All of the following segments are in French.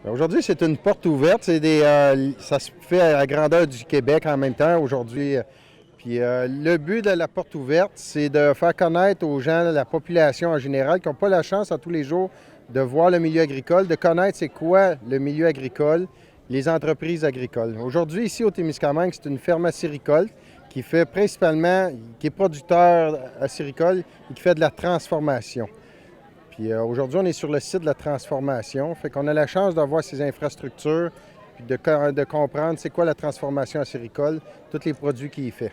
Aujourd'hui, c'est une porte ouverte. Ça se fait à la grandeur du Québec en même temps aujourd'hui. Le but de la porte ouverte, c'est de faire connaître aux gens, la population en général, qui n'ont pas la chance à tous les jours de voir le milieu agricole, de connaître c'est quoi le milieu agricole, les entreprises agricoles. Aujourd'hui, ici au Témiscamingue, c'est une ferme acéricole qui fait principalement, qui est producteur acéricole et qui fait de la transformation. Aujourd'hui, on est sur le site de la transformation. Fait qu'on a la chance d'avoir ces infrastructures puis de comprendre c'est quoi la transformation acéricole, tous les produits qu'il y fait.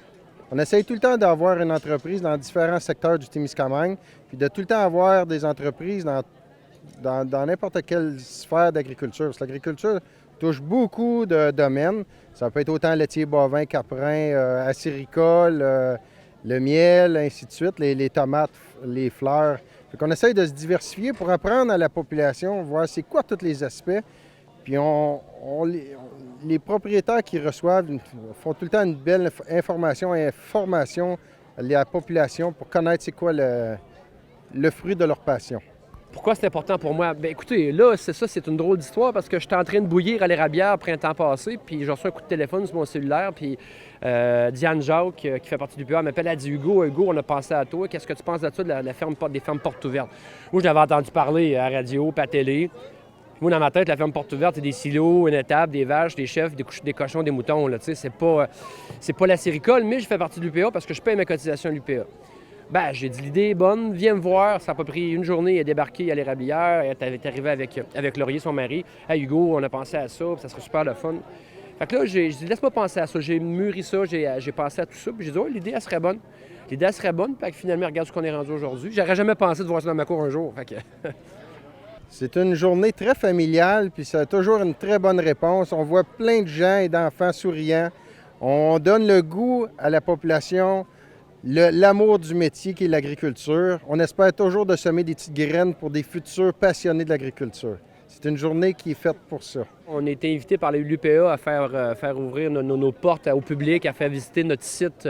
On essaye tout le temps d'avoir une entreprise dans différents secteurs du Témiscamingue, puis de tout le temps avoir des entreprises dans n'importe quelle sphère d'agriculture. Parce que l'agriculture touche beaucoup de domaines. Ça peut être autant laitier, bovin, caprin, acéricole, le miel, ainsi de suite, les tomates, les fleurs. Fait qu'on essaye de se diversifier pour apprendre à la population, voir c'est quoi tous les aspects. Puis les propriétaires qui reçoivent font tout le temps une belle information et formation à la population pour connaître c'est quoi le fruit de leur passion. Pourquoi c'est important pour moi? Bien, écoutez, là, c'est une drôle d'histoire parce que j'étais en train de bouillir à l'érablière printemps passé, puis j'ai reçu un coup de téléphone sur mon cellulaire, puis Diane Jacques, qui fait partie du PA, m'appelle, elle dit Hugo, on a pensé à toi, qu'est-ce que tu penses de ça, des fermes portes ouvertes? Moi, j'avais entendu parler à la radio, puis à la télé. Moi, dans ma tête, la ferme porte ouverte, c'est des silos, une étable, des vaches, des chèvres, des cochons, des moutons. Là, c'est pas la séricole, mais je fais partie de l'UPA parce que je paye ma cotisation à l'UPA. Ben, j'ai dit, l'idée est bonne, viens me voir. Ça n'a pas pris une journée, elle est débarquée à l'érablière. Elle est arrivée avec Laurier, son mari. Hey Hugo, on a pensé à ça, puis ça serait super le fun. Fait que là, j'ai dit, laisse-moi penser à ça. J'ai mûri ça, j'ai pensé à tout ça, puis j'ai dit, oh, l'idée, elle serait bonne. L'idée, elle serait bonne, puis finalement, regarde ce qu'on est rendu aujourd'hui. J'aurais jamais pensé de voir ça dans ma cour un jour. Fait que... C'est une journée très familiale, puis ça a toujours une très bonne réponse. On voit plein de gens et d'enfants souriants. On donne le goût à la population, l'amour du métier qui est l'agriculture. On espère toujours de semer des petites graines pour des futurs passionnés de l'agriculture. C'est une journée qui est faite pour ça. On a été invité par l'UPA à faire ouvrir nos portes au public, à faire visiter notre site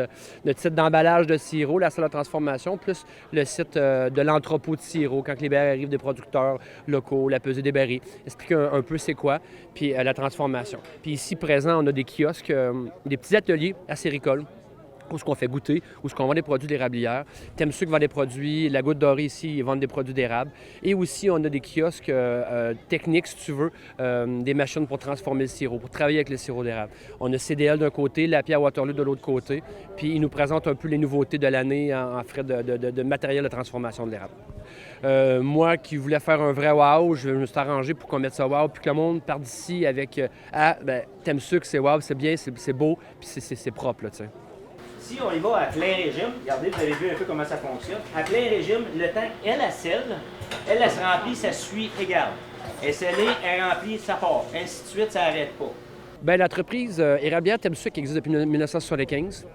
d'emballage de sirop, la salle de transformation, plus le site de l'entrepôt de sirop, quand les barils arrivent des producteurs locaux, la pesée des barils. Expliquer un peu c'est quoi, puis la transformation. Puis ici, présent, on a des kiosques, des petits ateliers acéricoles, où ce qu'on fait goûter, où ce qu'on vend des produits d'érablière. Temsuc vend des produits, la Goutte Dorée ici, ils vendent des produits d'érable. Et aussi, on a des kiosques techniques, si tu veux, des machines pour transformer le sirop, pour travailler avec le sirop d'érable. On a CDL d'un côté, la Pierre Waterloo de l'autre côté, puis ils nous présentent un peu les nouveautés de l'année en frais de matériel de transformation de l'érable. Moi qui voulais faire un vrai wow, je me suis arrangé pour qu'on mette ça wow, puis que le monde parte d'ici avec Temsuc, c'est wow, c'est bien, c'est beau, puis c'est propre, là, tu sais. Si on y va à plein régime, regardez, vous avez vu un peu comment ça fonctionne. À plein régime, le temps elle selle, elle se remplit, ça suit égal. Elle scellée, elle remplit, ça part. Ainsi de suite, ça n'arrête pas. Bien, l'entreprise Érablière Temsuc qui existe depuis 1975.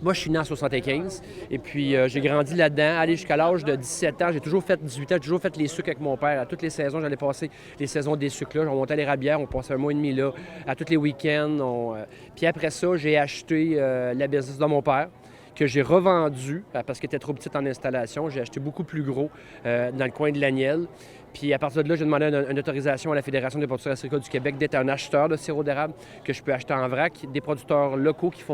Moi, je suis né en 75 et puis j'ai grandi là-dedans, allé jusqu'à l'âge de 17 ans. J'ai toujours fait 18 ans, j'ai toujours fait les sucres avec mon père. À toutes les saisons, j'allais passer les saisons des sucres là. On montait à l'Érablière, on passait un mois et demi là. À tous les week-ends. Puis après ça, j'ai acheté la business de mon père que j'ai revendu parce qu'elle était trop petite en installation. J'ai acheté beaucoup plus gros dans le coin de l'Agnelle. Puis à partir de là, j'ai demandé une autorisation à la Fédération des producteurs agricoles du Québec d'être un acheteur de sirop d'érable que je peux acheter en vrac, des producteurs locaux qui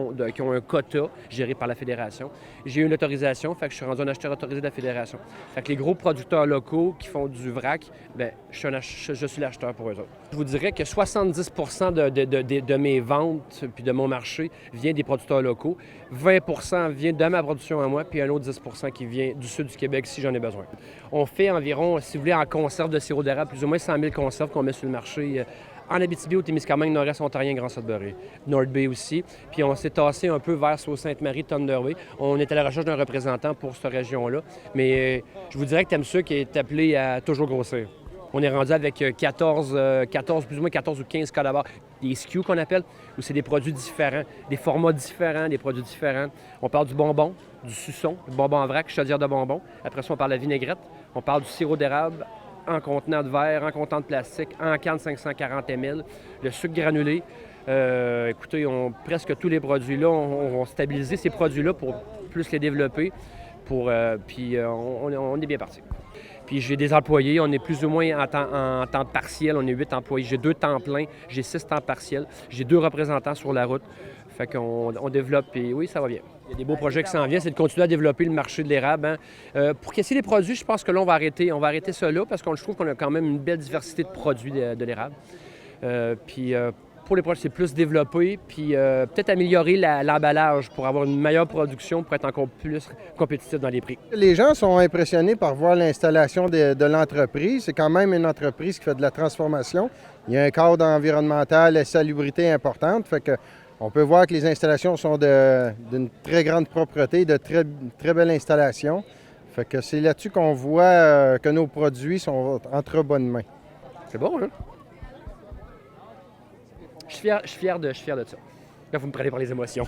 ont un quota géré par la Fédération. J'ai eu une autorisation, fait que je suis rendu un acheteur autorisé de la Fédération. Fait que les gros producteurs locaux qui font du vrac, bien, je suis l'acheteur pour eux autres. Je vous dirais que 70 de mes ventes puis de mon marché vient des producteurs locaux. 20 vient de ma production à moi, puis un autre 10 qui vient du sud du Québec si j'en ai besoin. On fait environ, si vous voulez, en conserve de sirop d'érable, plus ou moins 100 000 conserves qu'on met sur le marché en Abitibi, au Témiscamingue, Nord-Est ontarien, Grand-Sudbury, North Bay aussi. Puis on s'est tassé un peu vers Sault-Sainte-Marie, Thunder Bay. On est à la recherche d'un représentant pour cette région-là. Mais je vous dirais que Temsuc est appelé à toujours grossir. On est rendu avec 14, plus ou moins 14 ou 15 collaborateurs. Des SKU qu'on appelle, où c'est des produits différents, des formats différents, des produits différents. On parle du bonbon, du suçon, du bonbon en vrac, chaudière de bonbon. Après ça, on parle de la vinaigrette. On parle du sirop d'érable en contenant de verre, en contenant de plastique, en canne 540 ml, le sucre granulé. Écoutez, presque tous les produits-là, on va stabiliser ces produits-là pour plus les développer. Puis on est bien parti. Puis j'ai des employés, on est plus ou moins en temps partiel, on est 8 employés. J'ai 2 temps pleins, j'ai 6 temps partiels, j'ai 2 représentants sur la route. Fait qu'on développe et oui, ça va bien. Il y a des beaux projets qui s'en viennent, c'est de continuer à développer le marché de l'érable. Pour casser les produits, je pense que là, on va arrêter ça là parce que je trouve qu'on a quand même une belle diversité de produits de l'érable. Pour les projets, c'est plus développer, puis peut-être améliorer l'emballage pour avoir une meilleure production, pour être encore plus compétitif dans les prix. Les gens sont impressionnés par voir l'installation de l'entreprise. C'est quand même une entreprise qui fait de la transformation. Il y a un cadre environnemental et salubrité importante, fait que on peut voir que les installations sont d'une très grande propreté, de très belles installations. Fait que c'est là-dessus qu'on voit que nos produits sont entre bonnes mains. C'est bon, hein? Je suis fier de ça. Là, vous me prenez par les émotions.